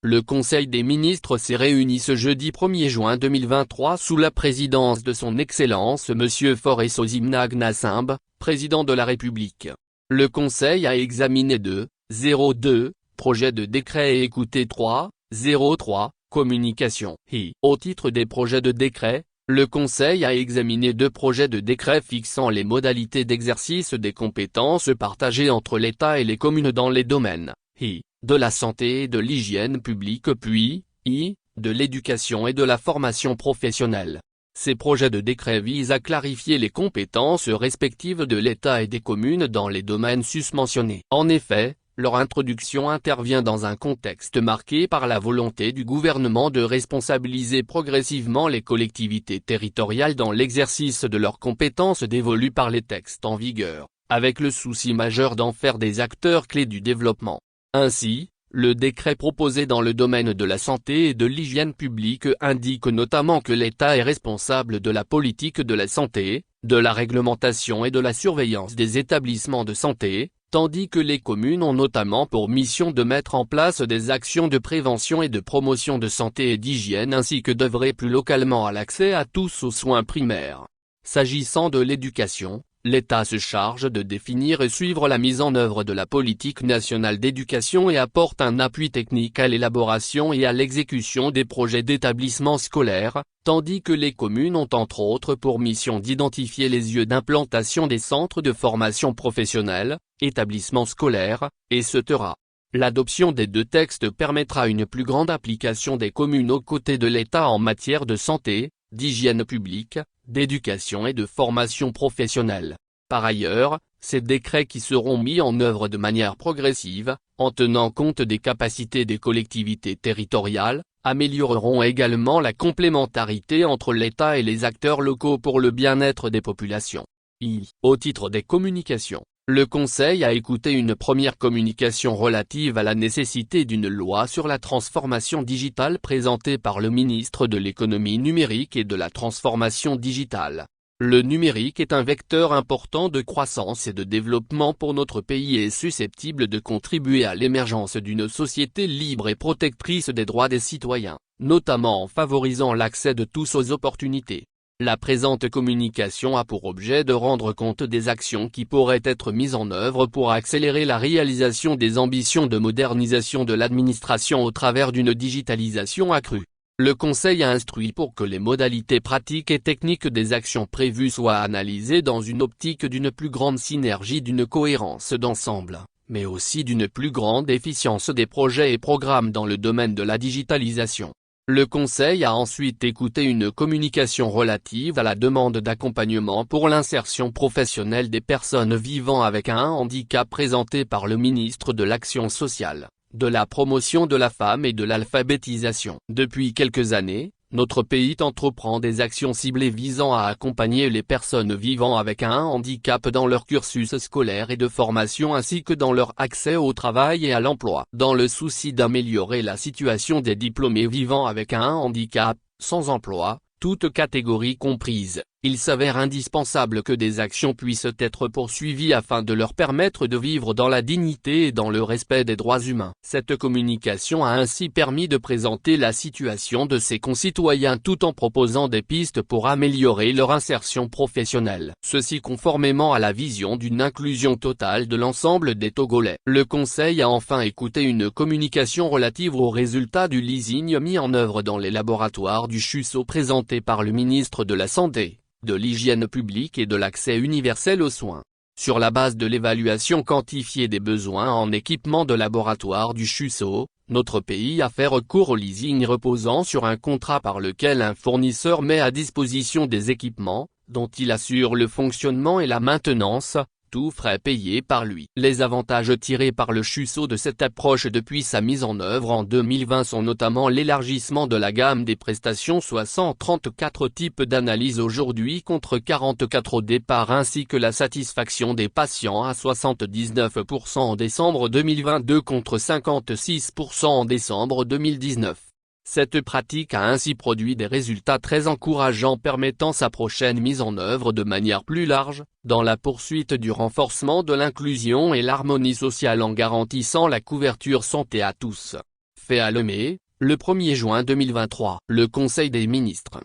Le Conseil des ministres s'est réuni ce jeudi 1er juin 2023 sous la présidence de son Excellence Monsieur Faure Osinbajo, président de la République. Le Conseil a examiné 2.02 projets de décret et écouté 3.03 communications. Au titre des projets de décret, le Conseil a examiné 2 projets de décret fixant les modalités d'exercice des compétences partagées entre l'État et les communes dans les domaines de la santé et de l'hygiène publique puis de l'éducation et de la formation professionnelle. Ces projets de décret visent à clarifier les compétences respectives de l'État et des communes dans les domaines susmentionnés. En effet, leur introduction intervient dans un contexte marqué par la volonté du gouvernement de responsabiliser progressivement les collectivités territoriales dans l'exercice de leurs compétences dévolues par les textes en vigueur, avec le souci majeur d'en faire des acteurs clés du développement. Ainsi, le décret proposé dans le domaine de la santé et de l'hygiène publique indique notamment que l'État est responsable de la politique de la santé, de la réglementation et de la surveillance des établissements de santé, tandis que les communes ont notamment pour mission de mettre en place des actions de prévention et de promotion de santé et d'hygiène ainsi que d'œuvrer plus localement à l'accès à tous aux soins primaires. S'agissant de l'éducation, l'État se charge de définir et suivre la mise en œuvre de la politique nationale d'éducation et apporte un appui technique à l'élaboration et à l'exécution des projets d'établissements scolaires, tandis que les communes ont entre autres pour mission d'identifier les lieux d'implantation des centres de formation professionnelle, établissements scolaires, etc. L'adoption des 2 textes permettra une plus grande application des communes aux côtés de l'État en matière de santé, d'hygiène publique, d'éducation et de formation professionnelle. Par ailleurs, ces décrets qui seront mis en œuvre de manière progressive, en tenant compte des capacités des collectivités territoriales, amélioreront également la complémentarité entre l'État et les acteurs locaux pour le bien-être des populations. Au titre des communications, le Conseil a écouté une première communication relative à la nécessité d'une loi sur la transformation digitale présentée par le ministre de l'économie numérique et de la transformation digitale. Le numérique est un vecteur important de croissance et de développement pour notre pays et est susceptible de contribuer à l'émergence d'une société libre et protectrice des droits des citoyens, notamment en favorisant l'accès de tous aux opportunités. La présente communication a pour objet de rendre compte des actions qui pourraient être mises en œuvre pour accélérer la réalisation des ambitions de modernisation de l'administration au travers d'une digitalisation accrue. Le Conseil a instruit pour que les modalités pratiques et techniques des actions prévues soient analysées dans une optique d'une plus grande synergie, d'une cohérence d'ensemble, mais aussi d'une plus grande efficience des projets et programmes dans le domaine de la digitalisation. Le Conseil a ensuite écouté une communication relative à la demande d'accompagnement pour l'insertion professionnelle des personnes vivant avec un handicap présentée par le ministre de l'Action sociale, de la promotion de la femme et de l'alphabétisation. Depuis quelques années, notre pays entreprend des actions ciblées visant à accompagner les personnes vivant avec un handicap dans leur cursus scolaire et de formation ainsi que dans leur accès au travail et à l'emploi. Dans le souci d'améliorer la situation des diplômés vivant avec un handicap, sans emploi, toutes catégories comprises, il s'avère indispensable que des actions puissent être poursuivies afin de leur permettre de vivre dans la dignité et dans le respect des droits humains. Cette communication a ainsi permis de présenter la situation de ses concitoyens tout en proposant des pistes pour améliorer leur insertion professionnelle. Ceci conformément à la vision d'une inclusion totale de l'ensemble des Togolais. Le Conseil a enfin écouté une communication relative aux résultats du leasing mis en œuvre dans les laboratoires du CHUSO présenté par le ministre de la Santé, de l'hygiène publique et de l'accès universel aux soins. Sur la base de l'évaluation quantifiée des besoins en équipement de laboratoire du CHUSO, notre pays a fait recours au leasing reposant sur un contrat par lequel un fournisseur met à disposition des équipements, dont il assure le fonctionnement et la maintenance, tout frais payés par lui. Les avantages tirés par le CHUSO de cette approche depuis sa mise en œuvre en 2020 sont notamment l'élargissement de la gamme des prestations, soit 134 types d'analyses aujourd'hui contre 44 au départ, ainsi que la satisfaction des patients à 79% en décembre 2022 contre 56% en décembre 2019. Cette pratique a ainsi produit des résultats très encourageants permettant sa prochaine mise en œuvre de manière plus large, dans la poursuite du renforcement de l'inclusion et l'harmonie sociale en garantissant la couverture santé à tous. fait à Lomé, le 1er juin 2023. Le Conseil des ministres,